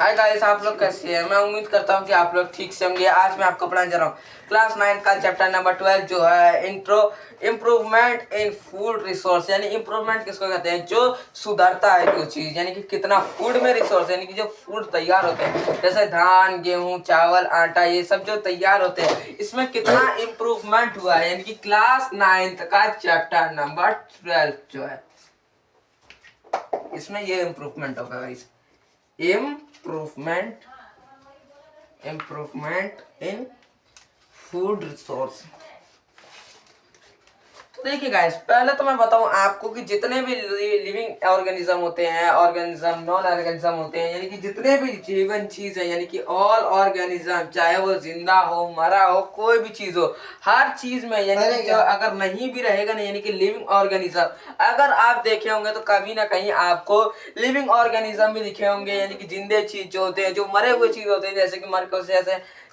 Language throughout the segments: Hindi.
हाय गाइस, आप लोग कैसे हैं। मैं उम्मीद करता हूँ कि आप लोग ठीक से होंगे। आज मैं आपको पढ़ाने जा रहा हूँ क्लास 9 का चैप्टर नंबर 12 जो है इम्प्रूवमेंट इन फूड रिसोर्स। यानी इम्प्रूवमेंट किसको कहते हैं, जो सुधरता है जो चीज़, यानी कि कितना फूड में रिसोर्स, यानी कि जो फूड तैयार होते हैं जैसे धान, गेहूँ, चावल, आटा, ये सब जो तैयार होते हैं इसमें कितना इम्प्रूवमेंट हुआ है। यानी कि क्लास 9 का चैप्टर नंबर 12 जो है इसमें ये इम्प्रूवमेंट होगा guys. improvement in food resource। तो देखिए गाइस, पहले तो मैं बताऊं आपको कि जितने भी लिविंग ऑर्गेनिज्म होते हैं, ऑर्गेनिज्म, नॉन ऑर्गेनिज्म होते हैं, यानी कि जितने भी जीवन चीज है, यानी कि ऑल ऑर्गेनिज्म, चाहे वो जिंदा हो, मरा हो, कोई भी चीज हो, हर चीज में यानी कि जो अगर नहीं भी रहेगा ना, यानी कि लिविंग ऑर्गेनिज्म अगर आप देखे होंगे तो कभी ना कहीं आपको लिविंग ऑर्गेनिज्म भी दिखे होंगे। यानी कि जिंदे चीज जो होते हैं, जो मरे हुए चीज होते हैं, जैसे कि मर को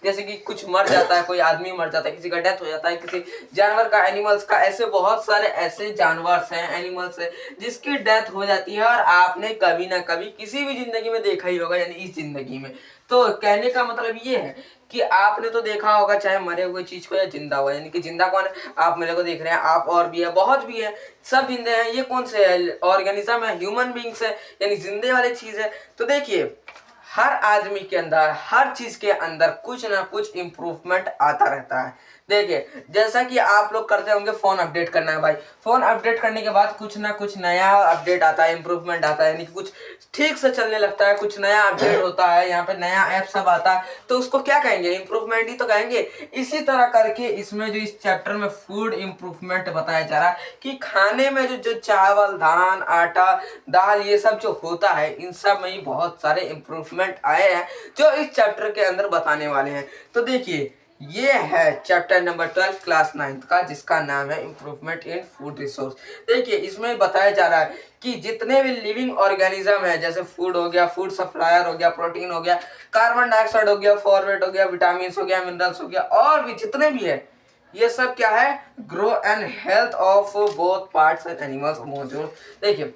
जैसे कि कुछ मर जाता है, कोई आदमी मर जाता है, किसी का डेथ हो जाता है, किसी जानवर का, एनिमल्स का, ऐसे बहुत सारे ऐसे जानवर हैं, एनिमल्स हैं जिसकी डेथ हो जाती है और आपने कभी ना कभी किसी भी जिंदगी में देखा ही होगा, यानी इस जिंदगी में। तो कहने का मतलब ये है कि आपने तो देखा होगा चाहे मरे हुए चीज को या जिंदा हुआ। यानी कि जिंदा कौन है, आप मेरे को देख रहे हैं, आप और भी है, बहुत भी है, सब जिंदे हैं। ये कौन से है, ऑर्गेनिज्म है, ह्यूमन बींग्स है, यानी जिंदे वाली चीज है। तो देखिए, हर आदमी के अंदर, हर चीज के अंदर कुछ ना कुछ इम्प्रूवमेंट आता रहता है। देखिए, जैसा कि आप लोग करते होंगे, फोन अपडेट करना है भाई, फोन अपडेट करने के बाद कुछ ना कुछ नया अपडेट आता है, इम्प्रूवमेंट आता है, यानी कि कुछ ठीक से चलने लगता है, कुछ नया अपडेट होता है, यहाँ पे नया ऐप सब आता है, तो उसको क्या कहेंगे, इम्प्रूवमेंट ही तो कहेंगे। इसी तरह करके इसमें जो इस चैप्टर में फूड इम्प्रूवमेंट बताया जा रहा है कि खाने में जो चावल, धान, आटा, दाल, ये सब जो होता है, इन सब में ही बहुत सारे इम्प्रूवमेंट आए हैं जो इस चैप्टर के अंदर बताने वाले हैं। तो देखिए, ये है चैप्टर नंबर 12 क्लास 9 का, जिसका नाम है इम्प्रूवमेंट इन फूड रिसोर्स। देखिए, इसमें बताया जा रहा है कि जितने भी लिविंग ऑर्गेनिज्म है, जैसे फूड हो गया, फूड सप्लायर हो गया, प्रोटीन हो गया, कार्बन डाइऑक्साइड हो गया, फॉस्फेट हो गया, विटामिन हो गया, मिनरल्स हो गया, और भी जितने भी है, ये सब क्या है, grow and health of both parts and animals मौजूद। देखिए,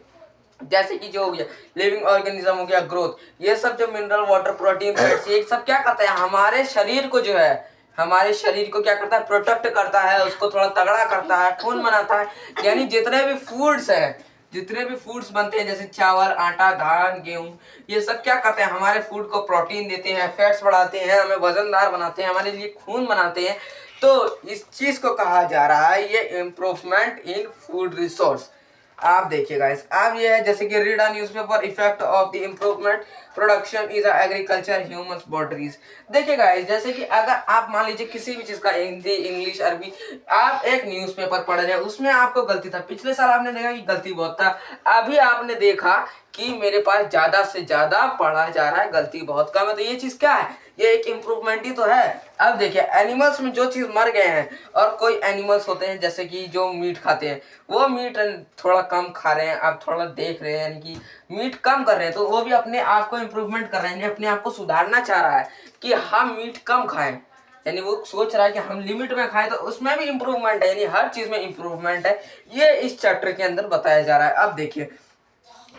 जैसे कि जो हो गया लिविंग ऑर्गेनिज्म, हो गया ग्रोथ, ये सब जो मिनरल, वाटर, प्रोटीन, फैट्स, ये सब क्या करता है, हमारे शरीर को जो है, हमारे शरीर को क्या करता है, प्रोटेक्ट करता है, उसको थोड़ा तगड़ा करता है, खून बनाता है। यानी जितने भी फूड्स हैं, जितने भी फूड्स बनते हैं, जैसे चावल, आटा, धान, गेहूं, ये सब क्या करते हैं, हमारे फूड को प्रोटीन देते हैं, फैट्स बढ़ाते हैं, हमें वजनदार बनाते हैं, हमारे लिए खून बनाते हैं। तो इस चीज को कहा जा रहा है ये इम्प्रूवमेंट इन फूड रिसोर्स। आप देखिए गाइस, अब ये है जैसे कि read a newspaper, effect of the improvement production is agriculture humans bodies. देखिए गाइस, जैसे कि अगर आप मान लीजिए किसी भी चीज का, हिंदी, इंग्लिश, अरबी, आप एक न्यूज़पेपर पढ़ रहे हैं, उसमें आपको गलती था, पिछले साल आपने देखा कि गलती बहुत था, अभी आपने देखा कि मेरे पास ज्यादा से ज्यादा पढ़ा जा रहा है, गलती बहुत कम है। तो ये चीज क्या है, ये एक इम्प्रूवमेंट ही तो है। अब देखिए, एनिमल्स में जो चीज मर गए हैं, और कोई एनिमल्स होते हैं जैसे कि जो मीट खाते हैं, वो मीट थोड़ा कम खा रहे हैं, आप थोड़ा देख रहे हैं, यानी कि मीट कम कर रहे हैं, तो वो भी अपने आप को इम्प्रूवमेंट कर रहे हैं, अपने आप को सुधारना चाह रहा है कि हम मीट कम खाएं, यानी वो सोच रहा है कि हम लिमिट में खाएं, तो उसमें भी इम्प्रूवमेंट है, यानी हर चीज में इम्प्रूवमेंट है। ये इस चैप्टर के अंदर बताया जा रहा है। अब देखिए,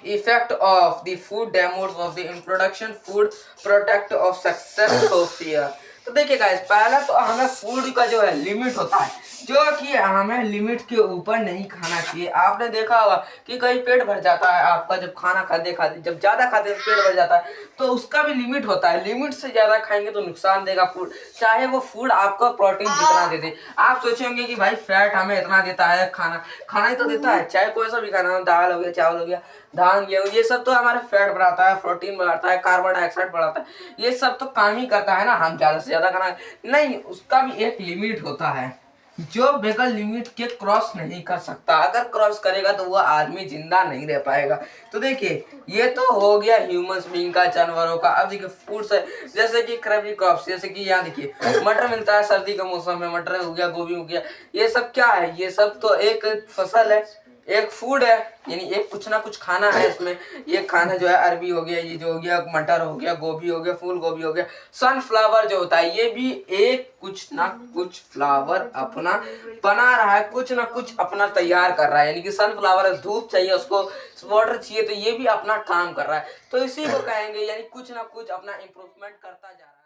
effect of the food demos of the introduction food product of success of fear। तो देखिए गाइस, पहला तो हमें फूड का जो है लिमिट होता है, जो कि हमें लिमिट के ऊपर नहीं खाना चाहिए। आपने देखा होगा कि कहीं पेट भर जाता है आपका, जब खाना खाते खाते, जब ज्यादा खाते हैं पेट भर जाता है, तो उसका भी लिमिट होता है। लिमिट से ज्यादा खाएंगे तो नुकसान देगा फूड, चाहे वो फूड आपको प्रोटीन जितना दे दे। आप सोचेंगे कि भाई फैट हमें इतना देता है, खाना खाना ही तो देता है, चाहे कोई सा भी खाना हो, दाल हो गया, चावल हो गया, धान, गेहूं, ये सब तो हमारे फैट बढ़ाता है, प्रोटीन बढ़ाता है, कार्बन डाइऑक्साइड बढ़ाता है, ये सब तो काम ही करता है ना। हम ज्यादा से ज्यादा खाना नहीं, उसका भी एक लिमिट होता है, जो बगैर लिमिट के क्रॉस नहीं कर सकता। अगर क्रॉस करेगा तो वो आदमी जिंदा नहीं रह पाएगा। तो देखिए, ये तो हो गया ह्यूमंस बीइंग का, जानवरों का। अब देखिए फूड्स है, जैसे कि क्रॉप क्रॉप्स, जैसे कि यहाँ देखिए मटर मिलता है सर्दी के मौसम में, मटर हो गया, गोभी हो गया, ये सब क्या है, ये सब तो एक फसल है, एक फूड है, यानी एक कुछ ना कुछ खाना है इसमें। ये खाना जो है अरबी हो गया, ये जो हो गया मटर हो गया, गोभी हो गया, फूल गोभी हो गया। सनफ्लावर जो होता है ये भी एक कुछ ना कुछ फ्लावर अपना बना रहा है, कुछ ना कुछ अपना तैयार कर रहा है। यानी कि सनफ्लावर धूप चाहिए उसको, वाटर चाहिए, तो ये भी अपना काम कर रहा है। तो इसी को कहेंगे यानी कुछ ना कुछ अपना इम्प्रूवमेंट करता जा रहा है।